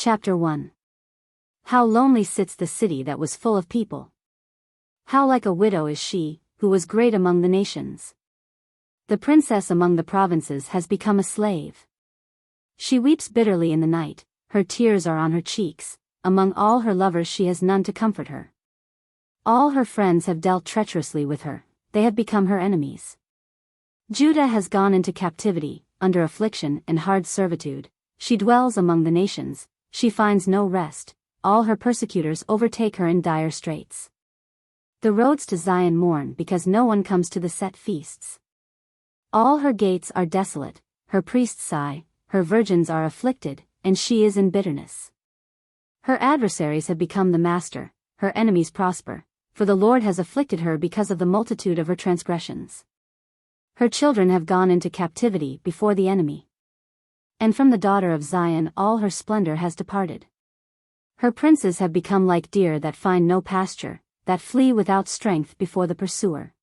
Chapter 1. How lonely sits the city that was full of people. How like a widow is she, who was great among the nations. The princess among the provinces has become a slave. She weeps bitterly in the night, her tears are on her cheeks, among all her lovers she has none to comfort her. All her friends have dealt treacherously with her, they have become her enemies. Judah has gone into captivity, under affliction and hard servitude, she dwells among the nations, she finds no rest, all her persecutors overtake her in dire straits. The roads to Zion mourn because no one comes to the set feasts. All her gates are desolate, her priests sigh, her virgins are afflicted, and she is in bitterness. Her adversaries have become the master, her enemies prosper, for the Lord has afflicted her because of the multitude of her transgressions. Her children have gone into captivity before the enemy. And from the daughter of Zion all her splendor has departed. Her princes have become like deer that find no pasture, that flee without strength before the pursuer.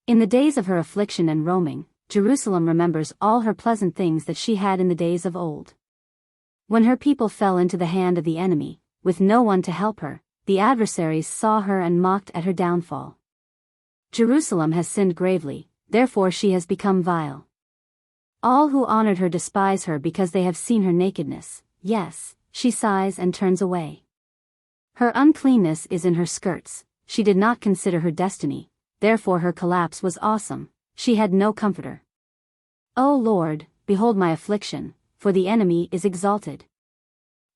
In the days of her affliction and roaming, Jerusalem remembers all her pleasant things that she had in the days of old. When her people fell into the hand of the enemy, with no one to help her, the adversaries saw her and mocked at her downfall. Jerusalem has sinned gravely, therefore she has become vile. All who honored her despise her because they have seen her nakedness, yes, she sighs and turns away. Her uncleanness is in her skirts, she did not consider her destiny, therefore her collapse was awesome, she had no comforter. O Lord, behold my affliction, for the enemy is exalted.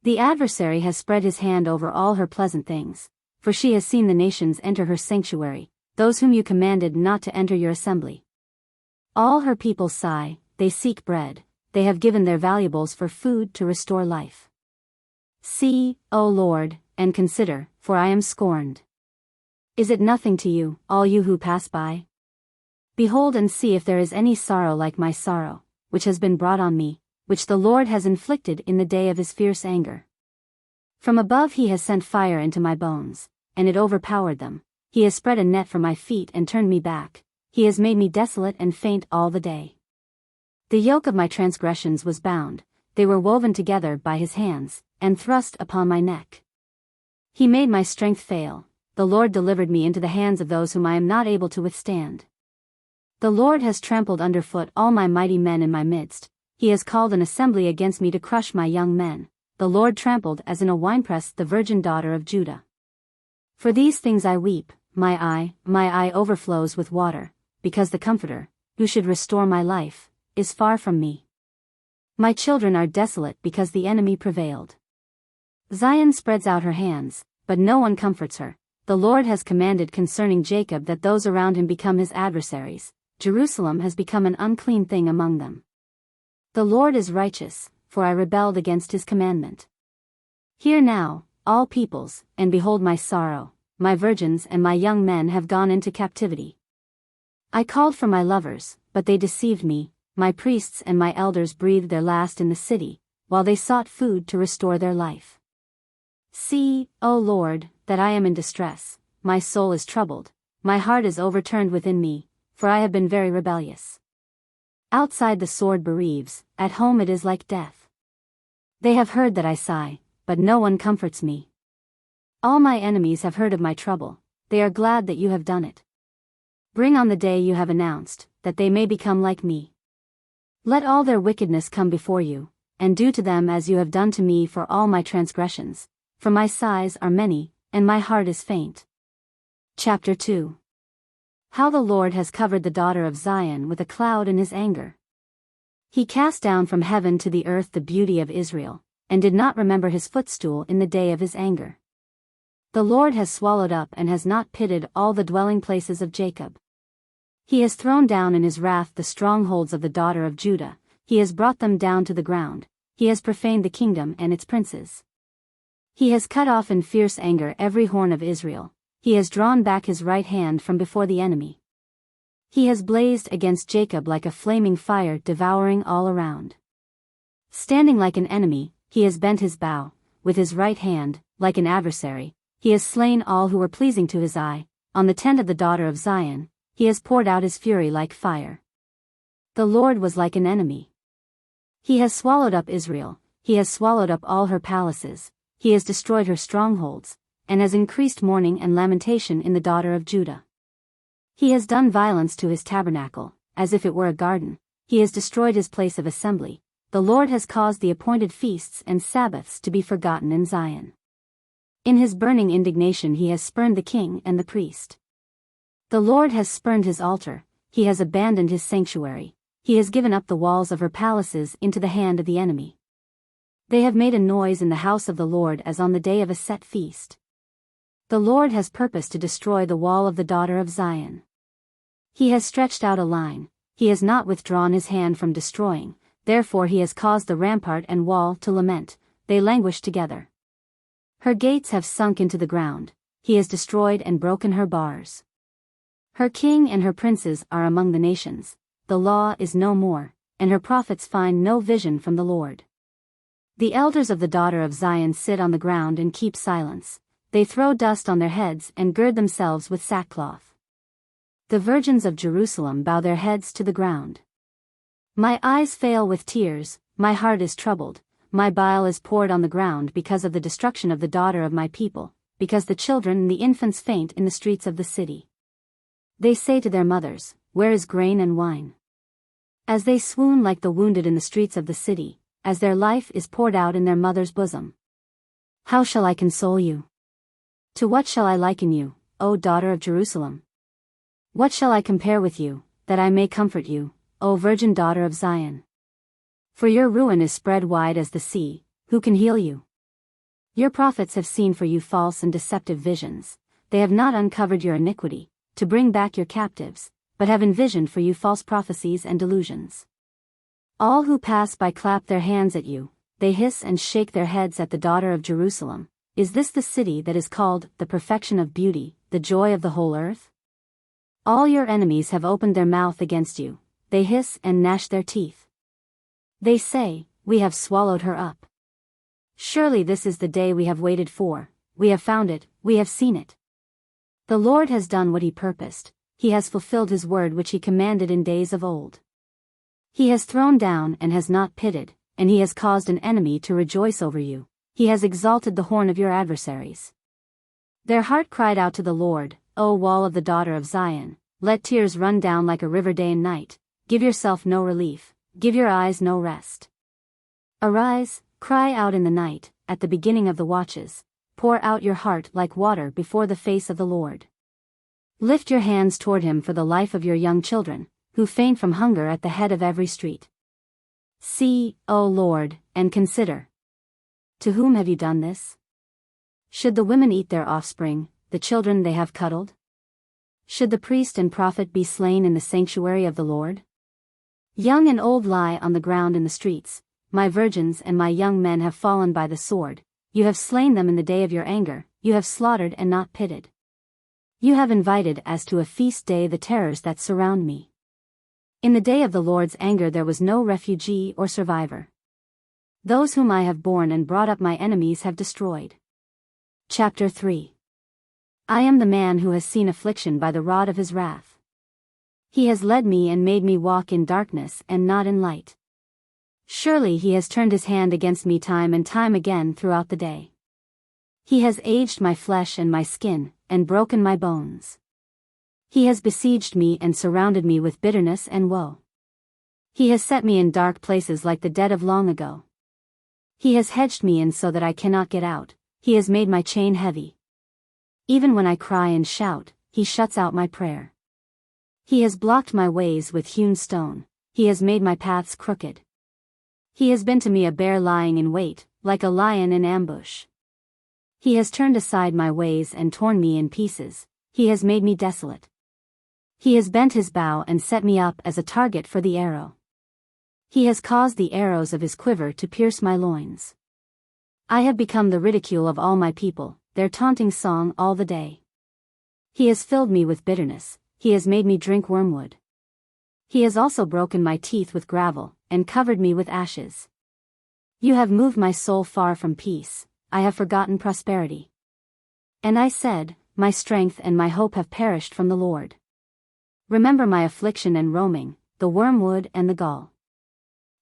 The adversary has spread his hand over all her pleasant things, for she has seen the nations enter her sanctuary, those whom you commanded not to enter your assembly. All her people sigh, they seek bread, they have given their valuables for food to restore life. See, O Lord, and consider, for I am scorned. Is it nothing to you, all you who pass by? Behold and see if there is any sorrow like my sorrow, which has been brought on me, which the Lord has inflicted in the day of his fierce anger. From above he has sent fire into my bones, and it overpowered them, he has spread a net for my feet and turned me back, he has made me desolate and faint all the day. The yoke of my transgressions was bound, they were woven together by his hands, and thrust upon my neck. He made my strength fail, the Lord delivered me into the hands of those whom I am not able to withstand. The Lord has trampled underfoot all my mighty men in my midst, he has called an assembly against me to crush my young men, the Lord trampled as in a winepress the virgin daughter of Judah. For these things I weep, my eye overflows with water, because the Comforter, who should restore my life, is far from me. My children are desolate because the enemy prevailed. Zion spreads out her hands, but no one comforts her. The Lord has commanded concerning Jacob that those around him become his adversaries. Jerusalem has become an unclean thing among them. The Lord is righteous, for I rebelled against his commandment. Hear now, all peoples, and behold my sorrow, my virgins and my young men have gone into captivity. I called for my lovers, but they deceived me, my priests and my elders breathed their last in the city, while they sought food to restore their life. See, O Lord, that I am in distress, my soul is troubled, my heart is overturned within me, for I have been very rebellious. Outside the sword bereaves, at home it is like death. They have heard that I sigh, but no one comforts me. All my enemies have heard of my trouble, they are glad that you have done it. Bring on the day you have announced, that they may become like me. Let all their wickedness come before you, and do to them as you have done to me for all my transgressions, for my sighs are many, and my heart is faint. Chapter 2. How the Lord has covered the daughter of Zion with a cloud in his anger. He cast down from heaven to the earth the beauty of Israel, and did not remember his footstool in the day of his anger. The Lord has swallowed up and has not pitied all the dwelling places of Jacob. He has thrown down in his wrath the strongholds of the daughter of Judah, he has brought them down to the ground, he has profaned the kingdom and its princes. He has cut off in fierce anger every horn of Israel, he has drawn back his right hand from before the enemy. He has blazed against Jacob like a flaming fire devouring all around. Standing like an enemy, he has bent his bow, with his right hand, like an adversary, he has slain all who were pleasing to his eye, on the tent of the daughter of Zion, he has poured out his fury like fire. The Lord was like an enemy. He has swallowed up Israel, he has swallowed up all her palaces, he has destroyed her strongholds, and has increased mourning and lamentation in the daughter of Judah. He has done violence to his tabernacle, as if it were a garden, he has destroyed his place of assembly. The Lord has caused the appointed feasts and Sabbaths to be forgotten in Zion. In his burning indignation he has spurned the king and the priest. The Lord has spurned his altar, he has abandoned his sanctuary, he has given up the walls of her palaces into the hand of the enemy. They have made a noise in the house of the Lord as on the day of a set feast. The Lord has purposed to destroy the wall of the daughter of Zion. He has stretched out a line, he has not withdrawn his hand from destroying, therefore he has caused the rampart and wall to lament, they languish together. Her gates have sunk into the ground, he has destroyed and broken her bars. Her king and her princes are among the nations, the law is no more, and her prophets find no vision from the Lord. The elders of the daughter of Zion sit on the ground and keep silence, they throw dust on their heads and gird themselves with sackcloth. The virgins of Jerusalem bow their heads to the ground. My eyes fail with tears, my heart is troubled, my bile is poured on the ground because of the destruction of the daughter of my people, because the children and the infants faint in the streets of the city. They say to their mothers, where is grain and wine? As they swoon like the wounded in the streets of the city, as their life is poured out in their mother's bosom. How shall I console you? To what shall I liken you, O daughter of Jerusalem? What shall I compare with you, that I may comfort you, O virgin daughter of Zion? For your ruin is spread wide as the sea, who can heal you? Your prophets have seen for you false and deceptive visions, they have not uncovered your iniquity, to bring back your captives, but have envisioned for you false prophecies and delusions. All who pass by clap their hands at you, they hiss and shake their heads at the daughter of Jerusalem. Is this the city that is called the perfection of beauty, the joy of the whole earth? All your enemies have opened their mouth against you, they hiss and gnash their teeth. They say, we have swallowed her up. Surely this is the day we have waited for, we have found it, we have seen it. The Lord has done what he purposed, he has fulfilled his word which he commanded in days of old. He has thrown down and has not pitied, and he has caused an enemy to rejoice over you, he has exalted the horn of your adversaries. Their heart cried out to the Lord, O wall of the daughter of Zion, let tears run down like a river day and night, give yourself no relief, give your eyes no rest. Arise, cry out in the night, at the beginning of the watches, pour out your heart like water before the face of the Lord. Lift your hands toward him for the life of your young children, who faint from hunger at the head of every street. See, O Lord, and consider. To whom have you done this? Should the women eat their offspring, the children they have cuddled? Should the priest and prophet be slain in the sanctuary of the Lord? Young and old lie on the ground in the streets, my virgins and my young men have fallen by the sword, you have slain them in the day of your anger, you have slaughtered and not pitied. You have invited as to a feast day the terrors that surround me. In the day of the Lord's anger there was no refugee or survivor. Those whom I have borne and brought up my enemies have destroyed. Chapter 3. I am the man who has seen affliction by the rod of his wrath. He has led me and made me walk in darkness and not in light. Surely he has turned his hand against me time and time again throughout the day. He has aged my flesh and my skin, and broken my bones. He has besieged me and surrounded me with bitterness and woe. He has set me in dark places like the dead of long ago. He has hedged me in so that I cannot get out, he has made my chain heavy. Even when I cry and shout, he shuts out my prayer. He has blocked my ways with hewn stone, he has made my paths crooked. He has been to me a bear lying in wait, like a lion in ambush. He has turned aside my ways and torn me in pieces, he has made me desolate. He has bent his bow and set me up as a target for the arrow. He has caused the arrows of his quiver to pierce my loins. I have become the ridicule of all my people, their taunting song all the day. He has filled me with bitterness, he has made me drink wormwood. He has also broken my teeth with gravel, and covered me with ashes. You have moved my soul far from peace, I have forgotten prosperity. And I said, my strength and my hope have perished from the Lord. Remember my affliction and roaming, the wormwood and the gall.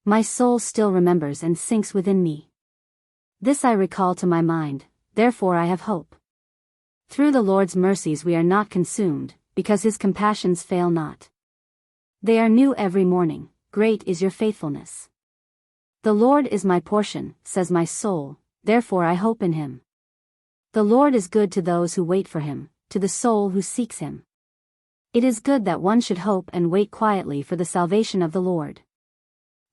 My soul still remembers and sinks within me. This I recall to my mind, therefore I have hope. Through the Lord's mercies we are not consumed, because his compassions fail not. They are new every morning, great is your faithfulness. The Lord is my portion, says my soul, therefore I hope in him. The Lord is good to those who wait for him, to the soul who seeks him. It is good that one should hope and wait quietly for the salvation of the Lord.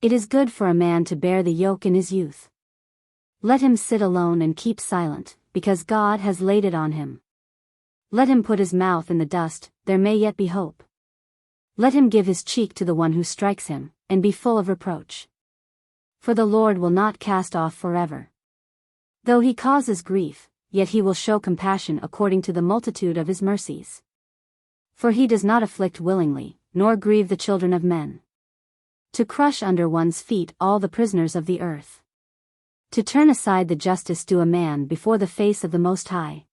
It is good for a man to bear the yoke in his youth. Let him sit alone and keep silent, because God has laid it on him. Let him put his mouth in the dust, there may yet be hope. Let him give his cheek to the one who strikes him, and be full of reproach. For the Lord will not cast off forever. Though he causes grief, yet he will show compassion according to the multitude of his mercies. For he does not afflict willingly, nor grieve the children of men. To crush under one's feet all the prisoners of the earth. To turn aside the justice due a man before the face of the Most High.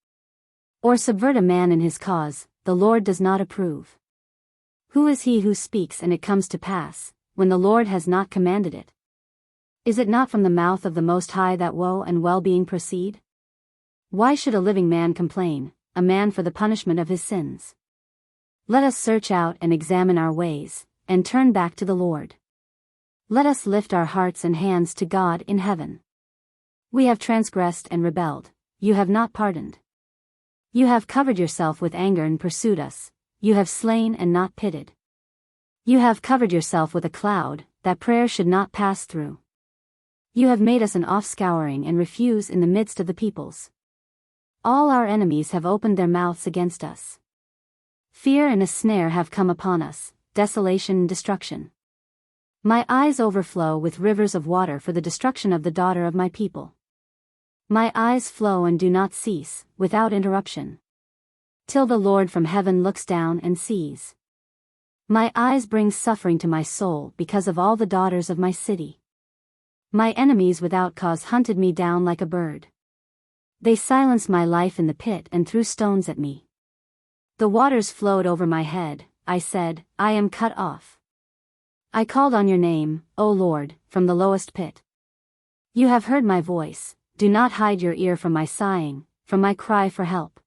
Or subvert a man in his cause, the Lord does not approve. Who is he who speaks and it comes to pass, when the Lord has not commanded it? Is it not from the mouth of the Most High that woe and well-being proceed? Why should a living man complain, a man for the punishment of his sins? Let us search out and examine our ways, and turn back to the Lord. Let us lift our hearts and hands to God in heaven. We have transgressed and rebelled, you have not pardoned. You have covered yourself with anger and pursued us, you have slain and not pitied. You have covered yourself with a cloud, that prayer should not pass through. You have made us an offscouring and refuse in the midst of the peoples. All our enemies have opened their mouths against us. Fear and a snare have come upon us, desolation and destruction. My eyes overflow with rivers of water for the destruction of the daughter of my people. My eyes flow and do not cease, without interruption. Till the Lord from heaven looks down and sees. My eyes bring suffering to my soul because of all the daughters of my city. My enemies without cause hunted me down like a bird. They silenced my life in the pit and threw stones at me. The waters flowed over my head, I said, I am cut off. I called on your name, O Lord, from the lowest pit. You have heard my voice, do not hide your ear from my sighing, from my cry for help.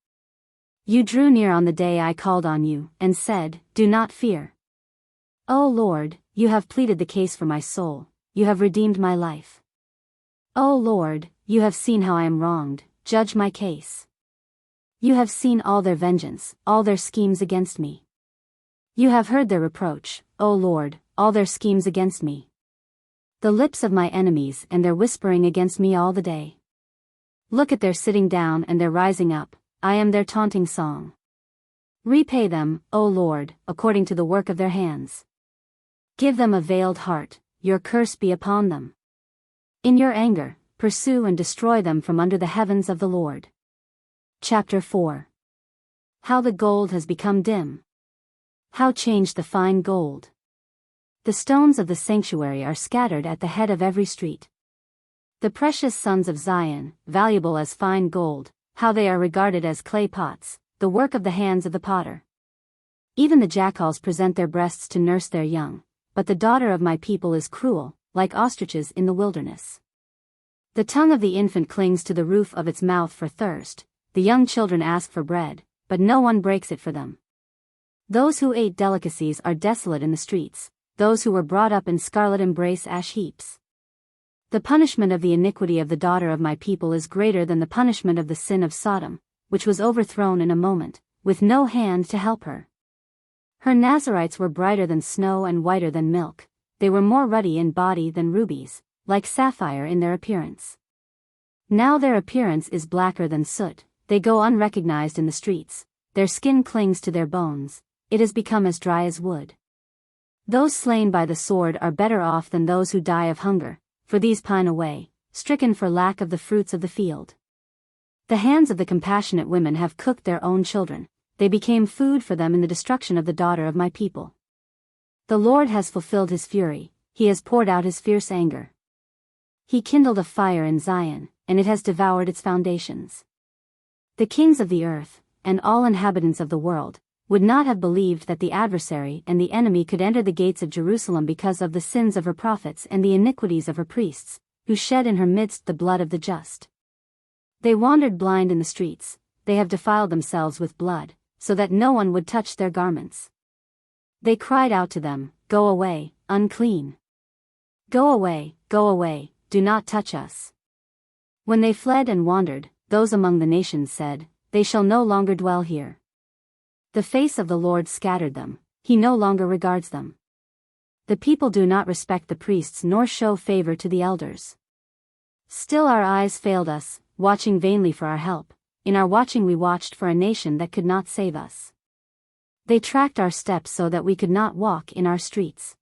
You drew near on the day I called on you, and said, do not fear. O Lord, you have pleaded the case for my soul, you have redeemed my life. O Lord, you have seen how I am wronged, judge my case. You have seen all their vengeance, all their schemes against me. You have heard their reproach, O Lord, all their schemes against me. The lips of my enemies and their whispering against me all the day. Look at their sitting down and their rising up, I am their taunting song. Repay them, O Lord, according to the work of their hands. Give them a veiled heart, your curse be upon them. In your anger, pursue and destroy them from under the heavens of the Lord. Chapter 4. How the gold has become dim. How changed the fine gold. The stones of the sanctuary are scattered at the head of every street. The precious sons of Zion, valuable as fine gold, how they are regarded as clay pots, the work of the hands of the potter. Even the jackals present their breasts to nurse their young, but the daughter of my people is cruel, like ostriches in the wilderness. The tongue of the infant clings to the roof of its mouth for thirst, the young children ask for bread, but no one breaks it for them. Those who ate delicacies are desolate in the streets, those who were brought up in scarlet embrace ash heaps. The punishment of the iniquity of the daughter of my people is greater than the punishment of the sin of Sodom, which was overthrown in a moment, with no hand to help her. Her Nazarites were brighter than snow and whiter than milk, they were more ruddy in body than rubies, like sapphire in their appearance. Now their appearance is blacker than soot, they go unrecognized in the streets, their skin clings to their bones, it has become as dry as wood. Those slain by the sword are better off than those who die of hunger, for these pine away, stricken for lack of the fruits of the field. The hands of the compassionate women have cooked their own children, they became food for them in the destruction of the daughter of my people. The Lord has fulfilled his fury, he has poured out his fierce anger. He kindled a fire in Zion, and it has devoured its foundations. The kings of the earth, and all inhabitants of the world, would not have believed that the adversary and the enemy could enter the gates of Jerusalem because of the sins of her prophets and the iniquities of her priests, who shed in her midst the blood of the just. They wandered blind in the streets, they have defiled themselves with blood, so that no one would touch their garments. They cried out to them, "Go away, unclean. Go away, do not touch us." When they fled and wandered, those among the nations said, "They shall no longer dwell here." The face of the Lord scattered them, he no longer regards them. The people do not respect the priests nor show favor to the elders. Still our eyes failed us, watching vainly for our help. In our watching we watched for a nation that could not save us. They tracked our steps so that we could not walk in our streets.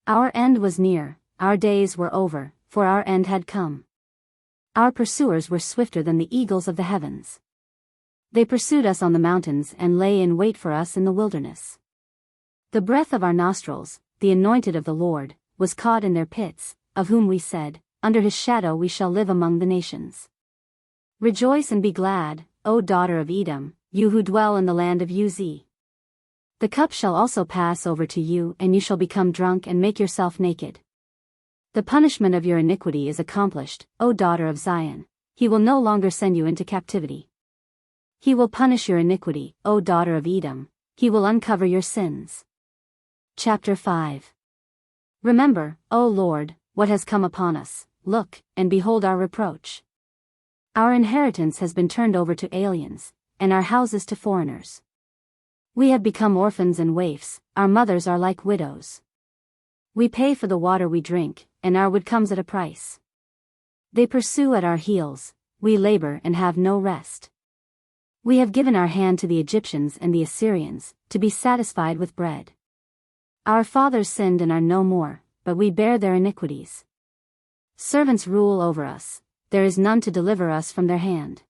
Our end was near, our days were over, for our end had come. Our pursuers were swifter than the eagles of the heavens. They pursued us on the mountains and lay in wait for us in the wilderness. The breath of our nostrils, the anointed of the Lord, was caught in their pits, of whom we said, "Under his shadow we shall live among the nations." Rejoice and be glad, O daughter of Edom, you who dwell in the land of Uz. The cup shall also pass over to you, and you shall become drunk and make yourself naked. The punishment of your iniquity is accomplished, O daughter of Zion. He will no longer send you into captivity. He will punish your iniquity, O daughter of Edom. He will uncover your sins. Chapter 5. Remember, O Lord, what has come upon us. Look, and behold our reproach. Our inheritance has been turned over to aliens, and our houses to foreigners. We have become orphans and waifs, our mothers are like widows. We pay for the water we drink, and our wood comes at a price. They pursue at our heels, we labor and have no rest. We have given our hand to the Egyptians and the Assyrians, to be satisfied with bread. Our fathers sinned and are no more, but we bear their iniquities. Servants rule over us, there is none to deliver us from their hand.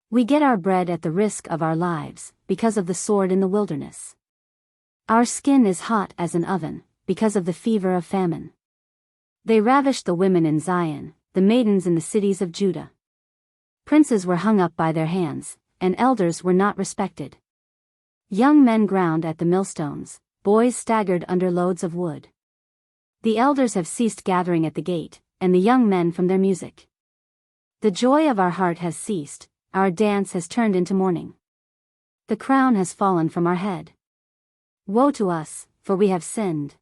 We get our bread at the risk of our lives, because of the sword in the wilderness. Our skin is hot as an oven, because of the fever of famine. They ravished the women in Zion, the maidens in the cities of Judah. Princes were hung up by their hands, and elders were not respected. Young men ground at the millstones, boys staggered under loads of wood. The elders have ceased gathering at the gate, and the young men from their music. The joy of our heart has ceased, our dance has turned into mourning. The crown has fallen from our head. Woe to us, for we have sinned.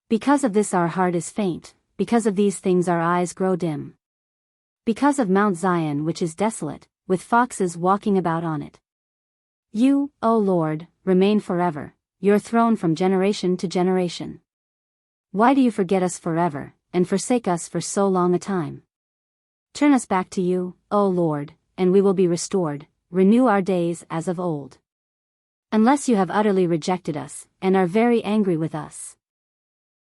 Because of this our heart is faint, because of these things our eyes grow dim. Because of Mount Zion which is desolate, with foxes walking about on it. You, O Lord, remain forever, your throne from generation to generation. Why do you forget us forever, and forsake us for so long a time? Turn us back to you, O Lord, and we will be restored, renew our days as of old. Unless you have utterly rejected us, and are very angry with us.